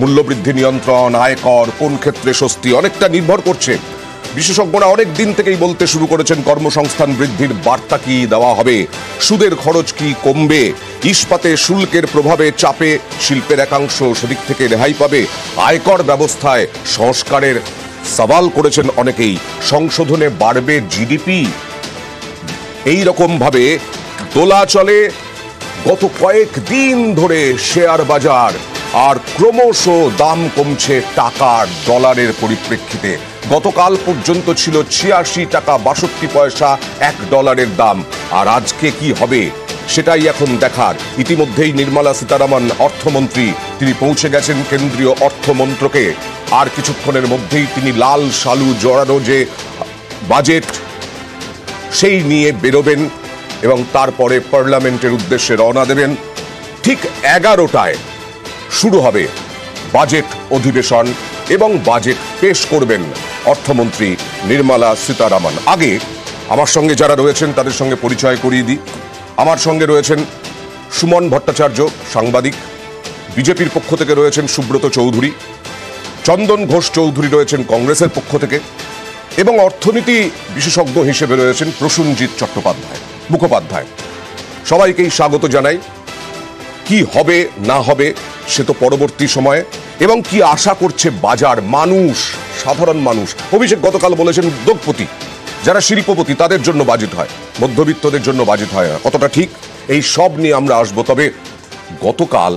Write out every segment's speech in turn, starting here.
মূল্যবৃদ্ধি নিয়ন্ত্রণ, আয়কর, কোন ক্ষেত্রে স্বস্তি অনেকটা নির্ভর করছে। বিশেষজ্ঞরা অনেক দিন থেকেই বলতে শুরু করেছেন কর্মসংস্থান বৃদ্ধির বার্তা কি দেওয়া হবে, সুদের খরচ কি কমবে, ইস্পাতে শুল্কের প্রভাবে চাপে শিল্পের একাংশ সেদিক থেকে রেহাই পাবে, আয়কর ব্যবস্থায় সংস্কারের সওয়াল করেছেন অনেকেই, সংশোধনে বাড়বে জিডিপি। এই রকম ভাবে দোলাচলে গত কয়েকদিন ধরে শেয়ার বাজার, আর ক্রমশ দাম কমছে টাকার ডলারের পরিপ্রেক্ষিতে। গতকাল পর্যন্ত ছিল ৮৬ টাকা ৬২ পয়সা $1 দাম, আর আজকে কি হবে সেটাই এখন দেখার। ইতিমধ্যেই নির্মলা সীতারামন অর্থমন্ত্রী, তিনি পৌঁছে গেছেন কেন্দ্রীয় অর্থমন্ত্রকে। আর কিছুক্ষণের মধ্যেই তিনি লাল সালু জড়ানো যে বাজেট সেই নিয়ে বেরোবেন এবং তারপরে পার্লামেন্টের উদ্দেশ্যে রওনা দেবেন। ঠিক 11টায় শুরু হবে বাজেট অধিবেশন এবং বাজেট পেশ করবেন অর্থমন্ত্রী নির্মলা সীতারামন। আগে আমার সঙ্গে যারা রয়েছেন তাদের সঙ্গে পরিচয় করিয়ে দিই। আমার সঙ্গে রয়েছেন সুমন ভট্টাচার্য, সাংবাদিক, বিজেপির পক্ষ থেকে রয়েছেন সুব্রত চৌধুরী, চন্দন ঘোষ চৌধুরী রয়েছেন কংগ্রেসের পক্ষ থেকে, এবং অর্থনীতি বিশেষজ্ঞ হিসেবে রয়েছেন প্রসূনজিৎ চট্টোপাধ্যায়, মুখোপাধ্যায়। সবাইকেই স্বাগত জানাই। কি হবে না হবে সে তো পরবর্তী সময়ে, এবং কি আশা করছে বাজার, মানুষ, সাধারণ মানুষ। অভিষেক গতকাল বলেছেন উদ্যোগপতি, যারা শিল্পপতি তাদের জন্য বাজেট হয়, মধ্যবিত্তদের জন্য বাজেট হয় না। কতটা ঠিক এই সব নিয়ে আমরা আসবো। তবে গতকাল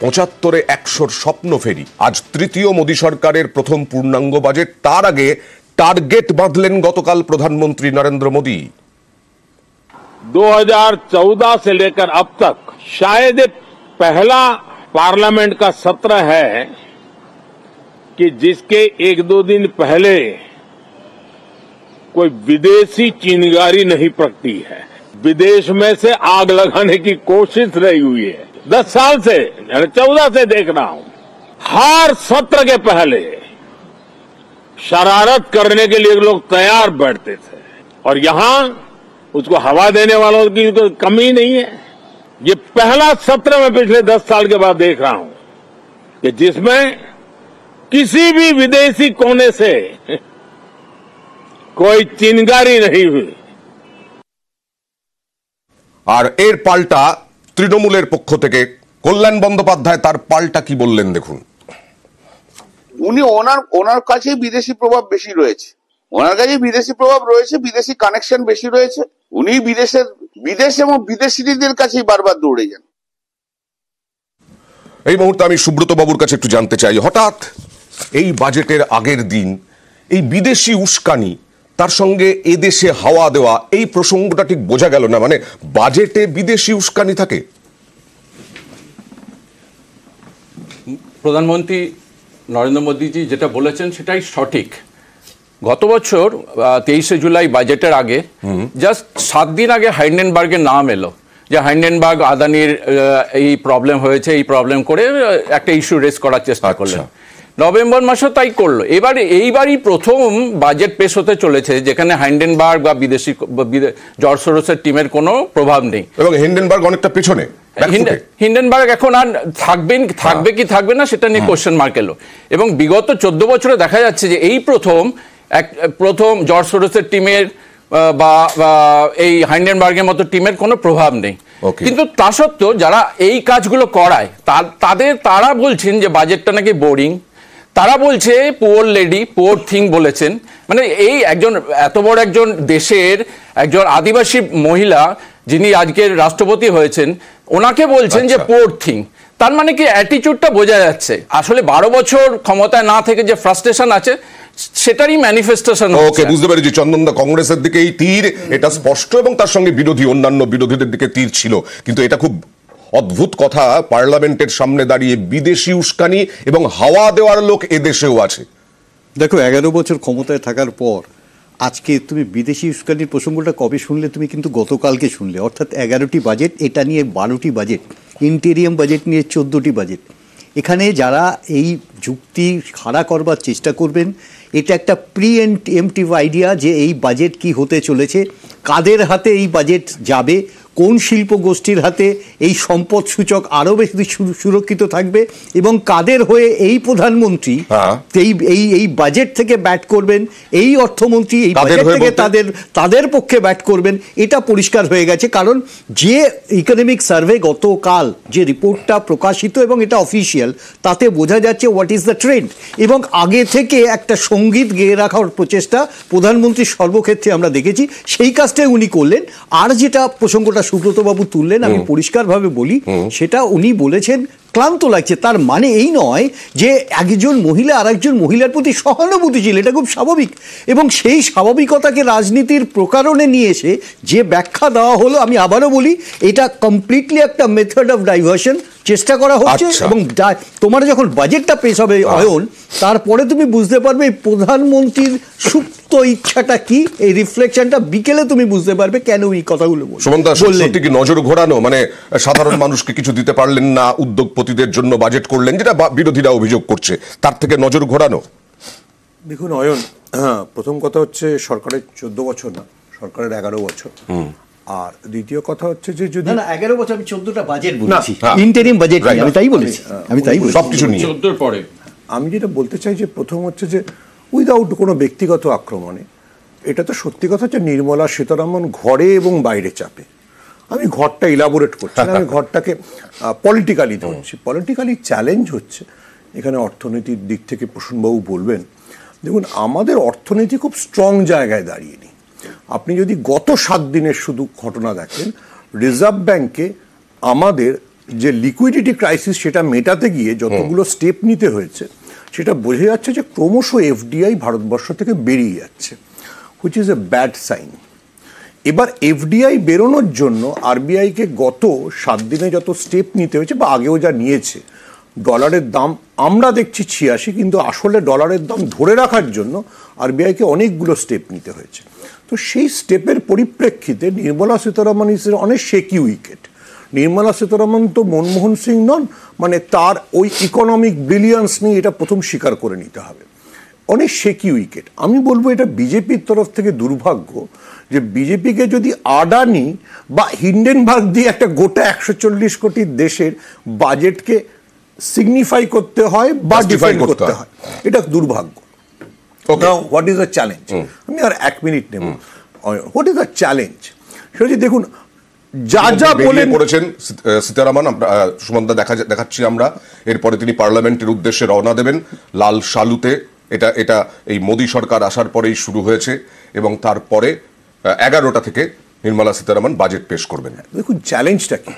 ৭৫-এ ১০০-র স্বপ্ন ফেরি, আজ তৃতীয় মোদী সরকারের প্রথম পূর্ণাঙ্গ বাজেট। তার আগে টার্গেট বাঁধলেন গতকাল প্রধানমন্ত্রী নরেন্দ্র মোদী। 2014 से लेकर अब तक शायद पहला पार्लियामेंट का सत्र है कि जिसके 1-2 दिन पहले कोई विदेशी चिंगारी नहीं पड़ती है, विदेश में से आग लगाने की कोशिश नहीं हुई है। 10 साल से, 14 से देख रहा हूं, हर सत्र के पहले शरारत करने के लिए लोग तैयार बैठते थे, और यहां उसको हवा देने वालों की तो कमी नहीं है। ये पहला सत्र मैं पिछले 10 साल के बाद देख रहा हूं कि जिसमें किसी भी विदेशी कोने से कोई चिंगारी नहीं हुई। আর এর পাল্টা তৃণমূলের পক্ষ থেকে কল্যাণ বন্দ্যোপাধ্যায় তার পাল্টা কি বললেন দেখুন। উনি ওনার কাছে বিদেশি প্রভাব বেশি রয়েছে, বিদেশি কানেকশন বেশি রয়েছে। উনি বিদেশ এবং বিদেশিদের কাছেই বারবার দৌড়ে যান। এই মুহূর্তে আমি সুব্রত বাবুর কাছে একটু জানতে চাই, হঠাৎ এই বাজেটের আগের দিন এই বিদেশি উস্কানি, তার সঙ্গে এদেশে হাওয়া দেওয়া, এই প্রসঙ্গটা ঠিক বোঝা গেল না। মানে বাজেটে বিদেশি উস্কানি থাকে? প্রধানমন্ত্রী নরেন্দ্র মোদীজি যেটা বলেছেন সেটাই সঠিক। গত বছর 23শে জুলাই বাজেটের আগে জাস্ট 7 দিন আগে হাইডেনবার্গের নাম এলো যে হাইডেনবার্গ আদানির এই প্রবলেম হয়েছে, এই প্রবলেম করে একটা ইস্যু রেজ করার চেষ্টা করলেন। নভেম্বর মাসে তাই করলো। এইবারই প্রথম বাজেট পেশ হতে চলেছে যেখানে হাইডেনবার্গ বা বিদেশি জর্জ সোরসের টিমের কোনো প্রভাব নেই, এবং হিন্ডেনবার্গ অনেকটা পেছনে। হিন্ডেনবার্গ এখন আর থাকবে কি থাকবে না সেটা নিয়ে কোশ্চেন মার্ক এলো। এবং বিগত 14 বছরে দেখা যাচ্ছে যে এই প্রথম জর্জ সোরসের টিমের বা এই হাইডেনবার্গের মতো টিমের কোনো প্রভাব নেই। কিন্তু তা সত্ত্বেও যারা এই কাজগুলো করায় তারা বলছেন যে বাজেটটা নাকি বোরিং। তারা বলছে পুয়ার লেডি, পুয়ার থিং বলেছেন। মানে এই এত বড় একজন দেশের একজন আদিবাসী মহিলা যিনি আজকের রাষ্ট্রপতি হয়েছেন, ওনাকে বলছেন যে পুয়ার থিং। তার মানে কি অ্যাটিটিউডটা বোঝা যাচ্ছে। আসলে 12 বছর ক্ষমতায় না থেকে যে ফ্রাস্ট্রেশন আছে সেটারই ম্যানিফেস্টেশন। ওকে, বুঝতে পেরেছি। চন্দনদা, কংগ্রেসের দিকে এই তীর, এটা স্পষ্ট, এবং তার সঙ্গে অন্যান্য বিরোধীদের দিকে তীর ছিল। কিন্তু এটা খুব অদ্ভুত কথা, পার্লামেন্টের সামনে দাঁড়িয়ে বিদেশি উস্কানি এবং হাওয়া দেওয়ার লোক এদেশেও আছে। দেখো, 11 বছর ক্ষমতায় থাকার পর আজকে তুমি বিদেশি উস্কানির প্রসঙ্গটা কবে শুনলে? তুমি কিন্তু গতকালকে শুনলে। অর্থাৎ 11টি বাজেট, এটা নিয়ে 12টি বাজেট, ইন্টেরিয়াম বাজেট নিয়ে 14টি বাজেট। এখানে যারা এই যুক্তি খাড়া করবার চেষ্টা করবেন, এটা একটা প্রিএমটিভ আইডিয়া যে এই বাজেট কি হতে চলেছে, কাদের হাতে এই বাজেট যাবে, কোন শিল্প গোষ্ঠীর হাতে এই সম্পদ সূচক আরো বেশি সুরক্ষিত থাকবে এবং কাদের হয়ে এই প্রধানমন্ত্রী এই বাজেট থেকে ব্যাট করবেন, এই অর্থমন্ত্রী এই বাজেট থেকে তাদের পক্ষে ব্যাট করবেন, এটা পরিষ্কার হয়ে গেছে। কারণ যে ইকোনমিক সার্ভে গতকাল যে রিপোর্টটা প্রকাশিত এবং এটা অফিসিয়াল, তাতে বোঝা যাচ্ছে হোয়াট ইজ দ্য ট্রেন্ড, এবং আগে থেকে একটা সঙ্গীত গেয়ে রাখার প্রচেষ্টা প্রধানমন্ত্রীর সর্বক্ষেত্রে আমরা দেখেছি, সেই কাজটাই উনি করলেন। আর যেটা প্রসঙ্গটা সুব্রতবাবু তুললেন, আমি পরিষ্কারভাবে বলি, সেটা উনি বলেছেন ক্লান্ত লাগছে। তার মানে এই নয় যে একজন মহিলা আর একজন মহিলার প্রতি সহানুভূতিশীল, এটা খুব স্বাভাবিক, এবং সেই স্বাভাবিকতাকে রাজনীতির প্রকারণে নিয়ে এসে যে ব্যাখ্যা দেওয়া হলো, আমি আবারও বলি, এটা কমপ্লিটলি একটা মেথড অফ ডাইভার্সন চেষ্টা করা হচ্ছে। এবং তোমার যখন বাজেটটা পেশ হবে অয়ন, তারপরে তুমি বুঝতে পারবে এই প্রধানমন্ত্রীর সুপ্ত ইচ্ছাটা কি, এই রিফ্লেকশনটা বিকেলে তুমি বুঝতে পারবে কেন এই কথাগুলো বললেন। কি নজর ঘোরানো, মানে সাধারণ মানুষকে কিছু দিতে পারলেন না, উদ্যোগপতিদের জন্য বাজেট করলেন, যেটা বিরোধীরা অভিযোগ করছে, তার থেকে নজর ঘোরানো। দেখুন অয়ন, প্রথম কথা হচ্ছে সরকারের 14 বছর না, সরকারের 11 বছর। আর দ্বিতীয় কথা হচ্ছে যে যদি 11 বছর, আমি 14টা বাজেট বলেছি, ইন্টারিম বাজেট, আমি তাই বলেছি, সবকিছু নিয়ে 14 পরে। আমি যেটা বলতে চাই যে প্রথম হচ্ছে যে উইদাউট কোনো ব্যক্তিগত আক্রমণে, এটা তো সত্যি কথা হচ্ছে নির্মলা সীতারামন ঘরে এবং বাইরে চাপে। আমি ঘরটা ইলাবোরেট করছি না, আমি ঘরটাকে পলিটিক্যালি ধরছি। পলিটিক্যালি চ্যালেঞ্জ হচ্ছে এখানে অর্থনীতির দিক থেকে প্রসূনবাবু বলবেন। দেখুন, আমাদের অর্থনীতি খুব স্ট্রং জায়গায় দাঁড়িয়ে নেই। আপনি যদি গত 7 দিনের শুধু ঘটনা দেখেন, রিজার্ভ ব্যাংকে আমাদের যে লিকুইডিটি ক্রাইসিস, সেটা মেটাতে গিয়ে যতগুলো স্টেপ নিতে হয়েছে, সেটা বোঝা যাচ্ছে যে ক্রমশ এফডিআই ভারতবর্ষ থেকে বেরিয়ে যাচ্ছে, which is a bad sign. এবার এফডিআই বেরোনোর জন্য আরবিআইকে গত 7 দিনে যত স্টেপ নিতে হয়েছে, বা আগেও যা নিয়েছে, ডলারের দাম আমরা দেখছি 86, কিন্তু আসলে ডলারের দাম ধরে রাখার জন্য আরবিআইকে অনেকগুলো স্টেপ নিতে হয়েছে। তো সেই স্টেপের পরিপ্রেক্ষিতে নির্মলা সীতারামন ইজ অনেক শেকি উইকেট। নির্মলা সীতারামন তো মনমোহন সিং নন, মানে তার ওই ইকোনমিক ব্রিলিয়ান্স নেই, এটা প্রথম স্বীকার করে নিতে হবে। অনেক শেকি উইকেট। আমি বলবো এটা বিজেপির তরফ থেকে দুর্ভাগ্য যে বিজেপিকে যদি আদানি বা হিন্ডেনবার্গ দিয়ে একটা গোটা 140 কোটির দেশের বাজেটকে সিগনিফাই করতে হয় বা ডিফাইন করতে হয়, এটা দুর্ভাগ্য। What is the challenge? আমি আর 1 মিনিট নেব। What is the challenge? সেটা দেখুন, যা যা বলে পড়েছেন সীতারামন, সুমনদা দেখাচ্ছি আমরা, এরপরে তিনি পার্লামেন্টের উদ্দেশ্যে রওনা দেবেন লাল শালুতে। এটা এই মোদী সরকার আসার পরেই শুরু হয়েছে, এবং তারপরে 11টা থেকে নির্মলা সীতারামন বাজেট পেশ করবেন। দেখুন চ্যালেঞ্জটা কি,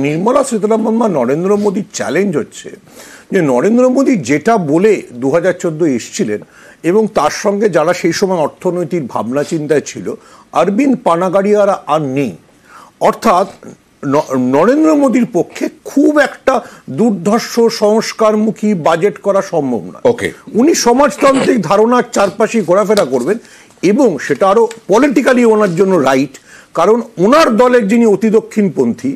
নির্মলা সীতারামন বা নরেন্দ্র মোদীর চ্যালেঞ্জ হচ্ছে যে নরেন্দ্র মোদী যেটা বলে 2014 এসছিলেন, এবং তার সঙ্গে যারা সেই সময় অর্থনৈতিক ভাবনা চিন্তায় ছিল, অরবিন্দ পানাগাড়িয়ারা আর নেই। অর্থাৎ নরেন্দ্র মোদীর পক্ষে খুব একটা দুর্ধর্ষ সংস্কারমুখী বাজেট করা সম্ভব না। উনি সমাজতান্ত্রিক ধারণার চারপাশে ঘোরাফেরা করবেন, এবং সেটা আরো পলিটিক্যালি ওনার জন্য রাইট। কারণ ওনার দলের যিনি অতি দক্ষিণপন্থী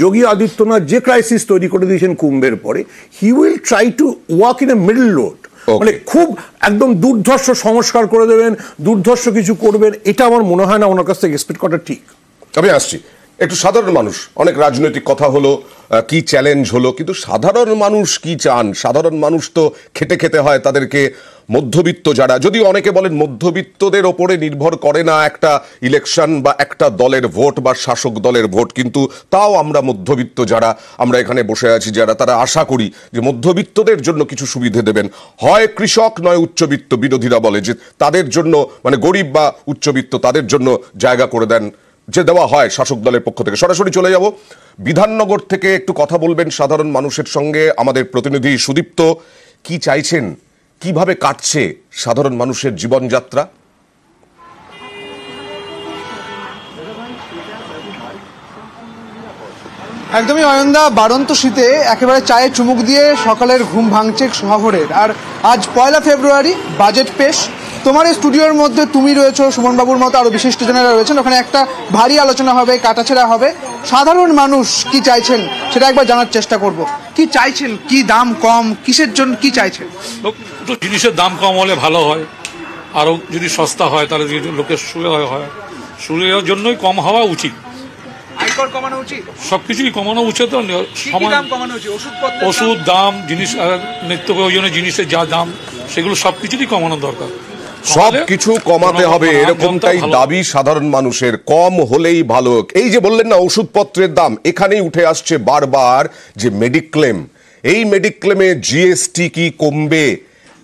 যোগী আদিত্যনাথ যে ক্রাইসিস তৈরি করে দিয়েছেন কুম্ভের পরে, he will try to walk in a middle road. মানে খুব একদম দুর্ধর্ষ সংস্কার করে দেবেন, দুর্ধর্ষ কিছু করবেন, এটা আমার মনে হয় না ওনার কাছ থেকে এক্সপেক্ট করা ঠিক। আমি আসছি একটু সাধারণ মানুষ, অনেক রাজনৈতিক কথা হলো, কি চ্যালেঞ্জ হলো, কিন্তু সাধারণ মানুষ কি চান? সাধারণ মানুষ তো খেটে খেতে হয় তাদেরকে। মধ্যবিত্ত যারা, যদিও অনেকে বলেন মধ্যবিত্তদের ওপরে নির্ভর করে না একটা ইলেকশন বা একটা দলের ভোট বা শাসক দলের ভোট, কিন্তু তাও আমরা মধ্যবিত্ত যারা আমরা এখানে বসে আছি, যারা তারা আশা করি যে মধ্যবিত্তদের জন্য কিছু সুবিধে দেবেন। হয় কৃষক নয় উচ্চবিত্ত, বিরোধীরা বলে যে তাদের জন্য, মানে গরিব বা উচ্চবিত্ত, তাদের জন্য জায়গা করে দেন, যে দেওয়া হয় শাসক দলের পক্ষ থেকে। সরাসরি চলে যাব বিধাননগর থেকে, একটু কথা বলবেন সাধারণ মানুষের সঙ্গে আমাদের প্রতিনিধি সুদীপ্ত। কি চাইছেন, কিভাবে কাটছে সাধারণ মানুষের জীবনযাত্রা? একদমই অয়নদা, বাড়ন্ত শীতে একেবারে চায়ে চুমুক দিয়ে সকালের ঘুম ভাঙছে শহরের। আর আজ 1 ফেব্রুয়ারি, বাজেট পেশ। তোমার এই স্টুডিওর মধ্যে তুমি রয়েছো, সুমনবাবুর মতো আরো বিশিষ্টজনেরা রয়েছেন। ওখানে একটা ভারী আলোচনা হবে, কাটাছেড়া হবে। সাধারণ মানুষ কি চাইছেন সেটা একবার জানার চেষ্টা করব। কি চাইছেন? কি দাম কম, কিসের জন্য কি চাইছেন? জিনিসের দাম কম হলে ভালো হয়, আরো যদি সস্তা হয় তাহলে লোকের সুবিধা হয়, সুবিধার জন্যই কম হওয়া উচিত। কর কমানো উচিত? সবকিছুই কমানো উচিত। কি কি দাম কমানো উচিত? ওষুধ দাম, জিনিস, নিত্য প্রয়োজনীয় জিনিসের যা দাম, সেগুলো সবকিছুই কমানো দরকার। সব কিছু কমাতে হবে, এরকমটাই দাবি সাধারণ মানুষের। কম হলেই ভালো। এই যে বললেন না ওষুধপত্রের দাম, এখানেই উঠে আসছে বারবার যে মেডিক্লেম, এই মেডিক্লেমে জিএসটি কি কমবে?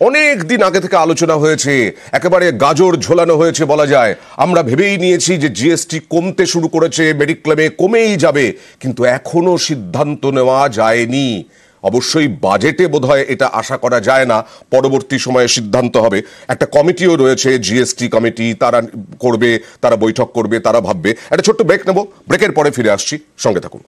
অনেক দিন আগে থেকে আলোচনা হয়েছে, একেবারে গাজর ঝোলানো হয়েছে বলা যায়। আমরা ভেবেই নিয়েছি যে জিএসটি কমতে শুরু করেছে, মেডিক্লেমে কমেই যাবে, কিন্তু এখনো সিদ্ধান্ত নেওয়া যায়নি। অবশ্যই বাজেটে বোধহয় এটা আশা করা যায় না, পরবর্তী সময়ে সিদ্ধান্ত হবে। একটা কমিটিও রয়েছে, জিএসটি কমিটি, তারা করবে, তারা বৈঠক করবে, তারা ভাববে। একটা ছোট্ট ব্রেক নেব, ব্রেকের পরে ফিরে আসছি, সঙ্গে থাকুন।